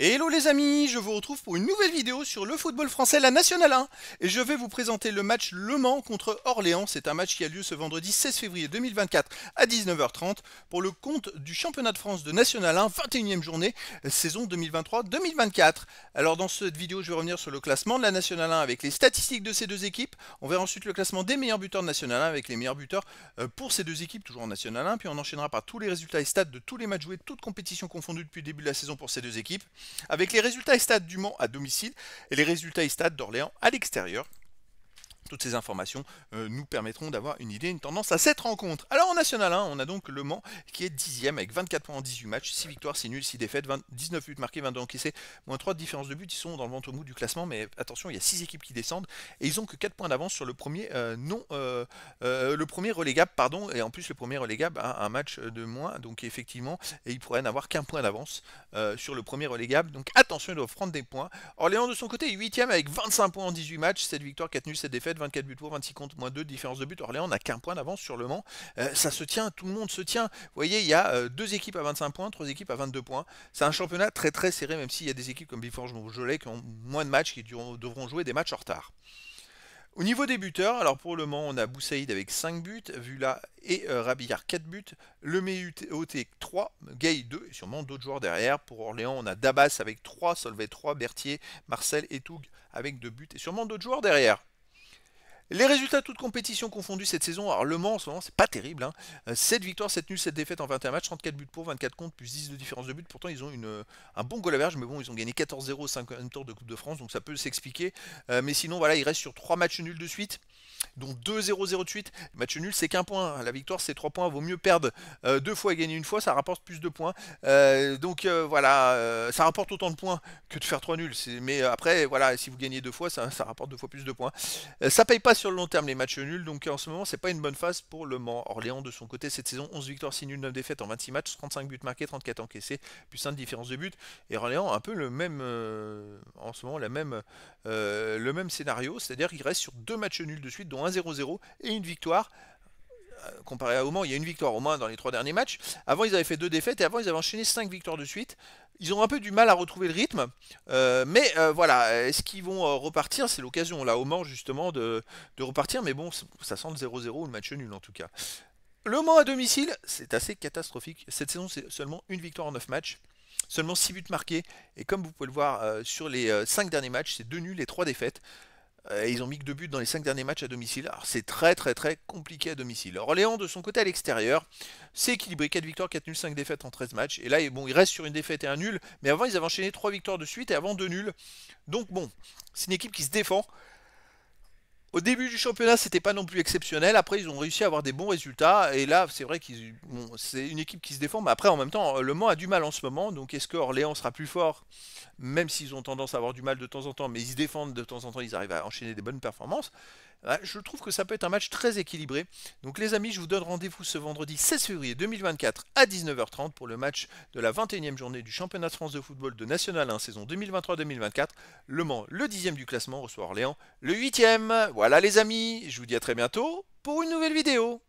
Hello les amis, je vous retrouve pour une nouvelle vidéo sur le football français, la Nationale 1. Et je vais vous présenter le match Le Mans contre Orléans. C'est un match qui a lieu ce vendredi 16 février 2024 à 19h30 pour le compte du championnat de France de Nationale 1, 21e journée, saison 2023-2024. Alors dans cette vidéo, je vais revenir sur le classement de la Nationale 1 avec les statistiques de ces deux équipes. On verra ensuite le classement des meilleurs buteurs de Nationale 1 avec les meilleurs buteurs pour ces deux équipes, toujours en Nationale 1. Puis on enchaînera par tous les résultats et stats de tous les matchs joués, toutes compétitions confondues depuis le début de la saison pour ces deux équipes, avec les résultats et stats du Mans à domicile et les résultats et stats d'Orléans à l'extérieur. Toutes ces informations nous permettront d'avoir une idée, une tendance à cette rencontre. Alors en National 1, on a donc Le Mans qui est 10e avec 24 points en 18 matchs, 6 victoires, 6 nuls, 6 défaites, 19 buts marqués, 22 encaissés, moins 3 de différence de but. Ils sont dans le ventre mou du classement, mais attention, il y a 6 équipes qui descendent et ils ont que 4 points d'avance sur le premier le premier relégable, pardon, et en plus le premier relégable a un match de moins, donc effectivement, et ils pourraient n'avoir qu'un point d'avance sur le premier relégable. Donc attention, ils doivent prendre des points. Orléans de son côté est 8e avec 25 points en 18 matchs, 7 victoires, 4 nuls, 7 défaites, 24 buts pour, 26 contre, moins 2 de différence de but. Orléans n'a qu'un point d'avance sur Le Mans. Ça se tient, tout le monde se tient. Vous voyez, il y a 2 équipes à 25 points, 3 équipes à 22 points. C'est un championnat très très serré, même s'il y a des équipes comme Villefranche-Beaujolais qui ont moins de matchs, qui devront jouer des matchs en retard. Au niveau des buteurs, alors pour Le Mans, on a Boussaïd avec 5 buts, Vula et Rabillard 4 buts, Lemay-Oté 3, Gay 2 et sûrement d'autres joueurs derrière. Pour Orléans, on a Dabas avec 3, Solvay 3, Berthier, Marcel et Toug avec 2 buts et sûrement d'autres joueurs derrière. Les résultats toutes compétitions confondues cette saison, alors Le Mans en ce moment c'est pas terrible, hein. 7 victoires, 7 nuls, 7 défaites en 21 matchs, 34 buts pour, 24 contre, plus 10 de différence de but. Pourtant ils ont un bon goal average, mais bon ils ont gagné 14-0 au 5e tour de Coupe de France, donc ça peut s'expliquer. Mais sinon voilà, ils restent sur 3 matchs nuls de suite, dont 2-0-0 de suite. Match nul c'est qu'un point, la victoire c'est 3 points, vaut mieux perdre 2 fois et gagner une fois, ça rapporte plus de points. Voilà, ça rapporte autant de points que de faire 3 nuls. Mais après voilà, si vous gagnez 2 fois, ça rapporte 2 fois plus de points. Ça paye pas sur le long terme les matchs nuls, donc en ce moment c'est pas une bonne phase pour Le Mans. Orléans de son côté cette saison, 11 victoires, 6 nuls, 9 défaites en 26 matchs, 35 buts marqués, 34 encaissés, plus 1 de différence de but. Et Orléans un peu le même en ce moment le même scénario, c'est-à-dire qu'il reste sur 2 matchs nuls de suite, dont un 0-0 et une victoire. Comparé à Mans, il y a une victoire au moins dans les 3 derniers matchs. Avant, ils avaient fait 2 défaites et avant, ils avaient enchaîné 5 victoires de suite. Ils ont un peu du mal à retrouver le rythme. Voilà, est-ce qu'ils vont repartir? C'est l'occasion, là, au Mans, justement, de repartir. Mais bon, ça sent le 0-0 ou le match nul, en tout cas. Le Mans à domicile, c'est assez catastrophique. Cette saison, c'est seulement une victoire en 9 matchs. Seulement 6 buts marqués. Et comme vous pouvez le voir sur les 5 derniers matchs, c'est 2 nuls et 3 défaites. Ils ont mis que 2 buts dans les 5 derniers matchs à domicile. Alors c'est très très très compliqué à domicile. Orléans de son côté à l'extérieur, c'est équilibré, 4 victoires, 4 nuls, 5 défaites en 13 matchs. Et là, bon, ils restent sur une défaite et un nul. Mais avant, ils avaient enchaîné 3 victoires de suite et avant 2 nuls. Donc bon, c'est une équipe qui se défend. Au début du championnat, c'était pas non plus exceptionnel. Après, ils ont réussi à avoir des bons résultats. Et là, c'est vrai qu'ils, bon, c'est une équipe qui se défend. Mais après, en même temps, Le Mans a du mal en ce moment. Donc, est-ce que Orléans sera plus fort? Même s'ils ont tendance à avoir du mal de temps en temps, mais ils se défendent de temps en temps, ils arrivent à enchaîner des bonnes performances. Je trouve que ça peut être un match très équilibré. Donc les amis, je vous donne rendez-vous ce vendredi 16 février 2024 à 19h30 pour le match de la 21e journée du championnat de France de football de National 1 saison 2023-2024. Le Mans, le 10e du classement, reçoit Orléans, le 8e. Voilà les amis, je vous dis à très bientôt pour une nouvelle vidéo.